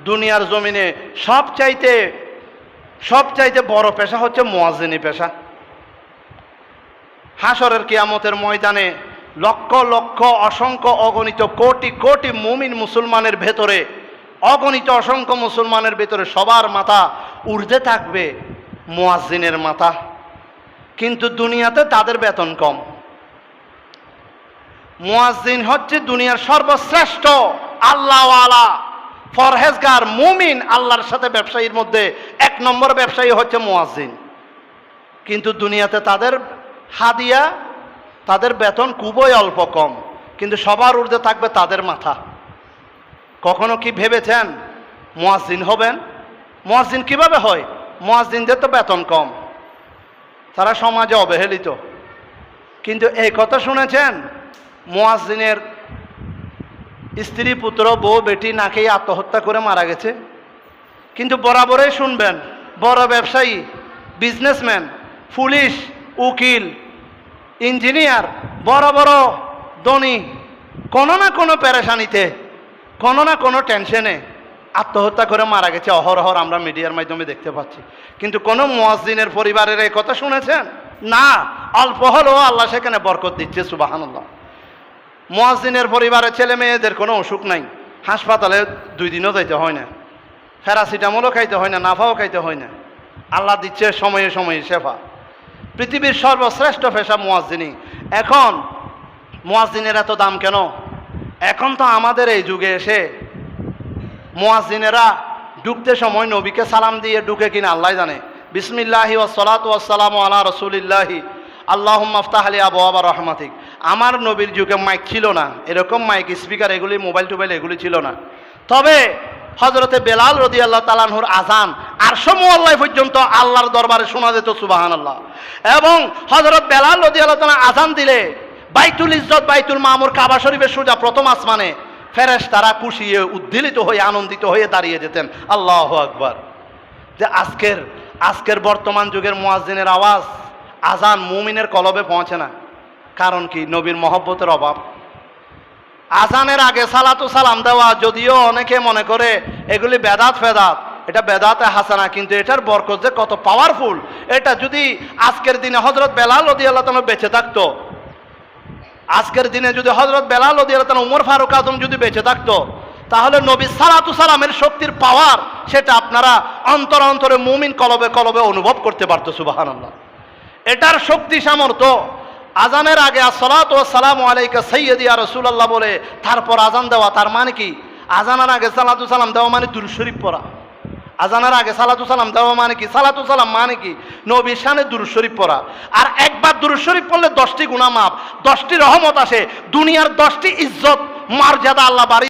দুনিয়ার জমিনে সবচাইতে বড় পেশা হচ্ছে মুয়াজ্জিনী পেশা। হাসরের কিয়ামতের ময়দানে লক্ষ লক্ষ অসংখ্য অগণিত কোটি কোটি মুমিন মুসলমানের ভেতরে, অগণিত অসংখ্য মুসলমানের ভেতরে সবার মাথা ঊর্ধ্বে থাকবে মুয়াজ্জিনের মাথা। কিন্তু দুনিয়াতে তাদের বেতন কম। মুয়াজ্জিন হচ্ছে দুনিয়ার সর্বশ্রেষ্ঠ আল্লাহওয়ালা ফরহেজগার মুমিন আল্লাহর সাথে ব্যবসায়ীর মধ্যে 1 নম্বর ব্যবসায়ী হচ্ছে মুয়াজ্জিন। কিন্তু দুনিয়াতে তাদের হাদিয়া, তাদের বেতন খুবই অল্প কম, কিন্তু সবার ঊর্ধ্বে থাকবে তাদের মাথা। কখনো কি ভেবেছেন মুয়াজ্জিন হবেন? মুয়াজ্জিন কিভাবে হয়? মুয়াজ্জিনদের তো বেতন কম, তারা সমাজে অবহেলিত। কিন্তু এই কথা শুনেছেন মুয়াজ্জিনের স্ত্রী, পুত্র, বউ, বেটি না খেয়ে আত্মহত্যা করে মারা গেছে? কিন্তু বরাবরই শুনবেন বড় ব্যবসায়ী, বিজনেসম্যান, পুলিশ, উকিল, ইঞ্জিনিয়ার, বড় বড় ধনী কোনো না কোনো পেরেশানিতে, কোনো না কোনো টেনশনে আত্মহত্যা করে মারা গেছে। অহরহর আমরা মিডিয়ার মাধ্যমে দেখতে পাচ্ছি। কিন্তু কোনো মুয়াজ্জিনের পরিবারের এই কথা শুনেছেন? না। অল্প হলেও আল্লাহ সেখানে বরকত দিচ্ছে, সুবহানাল্লাহ। মুয়াজ্জিনের পরিবারের ছেলে মেয়েদের কোনো অসুখ নাই, হাসপাতালে 2 দিনও যাইতে হয় না, প্যারাসিটামলও খাইতে হয় না, নাফাও খাইতে হয় না, আল্লাহ দিচ্ছে সময়ে সময়ে শেফা। পৃথিবীর সর্বশ্রেষ্ঠ পেশা মুয়াজ্জিনী। এখন মুয়াজ্জিনের এত দাম কেন? এখন তো আমাদের এই যুগে এসে মুয়াজ্জিনেরা ঢুকতে সময় নবীকে সালাম দিয়ে ঢুকে কিনা আল্লাহ জানে। বিসমিল্লাহি ওয়াসসালাতু ওয়াসসালামু আলা রাসূলিল্লাহি আল্লাহুম্মা আফতাহ লি আবওয়াবা রাহমাতিক। আমার নবীর যুগে মাইক ছিল না, এরকম মাইক, স্পিকার, এগুলি মোবাইল টোবাইল এগুলি ছিল না। তবে হযরতে বেলাল রাদিয়াল্লাহু তাআলা আনহুর আযান আরশ মুআল্লায় পর্যন্ত আল্লাহর দরবারে শোনা যেত, সুবহানাল্লাহ। এবং হযরত বেলাল রাদিয়াল্লাহু তাআলা আযান দিলে বাইতুল ইজ্জত, বাইতুল মামুর, কাবা শরীফের সোজা প্রথম আসমানে ফেরেশতারা খুশি হয়ে, উদ্বেলিত হয়ে, আনন্দিত হয়ে দাঁড়িয়ে যেতেন। আল্লাহু আকবার। যে আজকের বর্তমান যুগের মুয়াজ্জিনের আওয়াজ, আযান মুমিনের কলবে পৌঁছে না। কারণ কি? নবীর মহব্বতের অভাব। আযানের আগে সালাতু সালাম দেওয়া, যদিও অনেকে মনে করে এগুলি বেদাত ফেদাত, এটা বেদাতে হাসানা, কিন্তু এটার বরকত যে কত পাওয়ারফুল, এটা যদি আজকের দিনে হযরত বেলাল রাদিয়াল্লাহু তাআলা বেঁচে থাকতো, আজকের দিনে যদি হযরত বেলাল রাদিয়াল্লাহু তাআলা, উমর ফারুক আজম যদি বেঁচে থাকতো, তাহলে নবী সালাতু সালামের শক্তির পাওয়ার সেটা আপনারা অন্তরে অন্তরে মুমিন কলবে কলবে অনুভব করতে পারতো, সুবহানাল্লাহ। এটার শক্তি সামর্থ্য। আজানের আগে আসসালাতু ওয়াসসালামু আলাইকা সাইয়্যিদি ইয়া রাসূলুল্লাহ বলে তারপর আজান দেওয়া, তার মানে কি? আজানের আগে সালাতু সালাম দেওয়া মানে দুরূদ শরীফ পড়া। আজানের আগে সালাতু সালাম দেওয়া মানে কি? সালাতু সালাম মানে কি? নবীর শানে দুরূদ শরীফ পড়া। আর একবার দুরূদ শরীফ পড়লে 10টি গুনাহ মাফ, 10টি রহমত আসে, দুনিয়ার 10টি ইজ্জত মর্যাদা আল্লাহ বাড়ি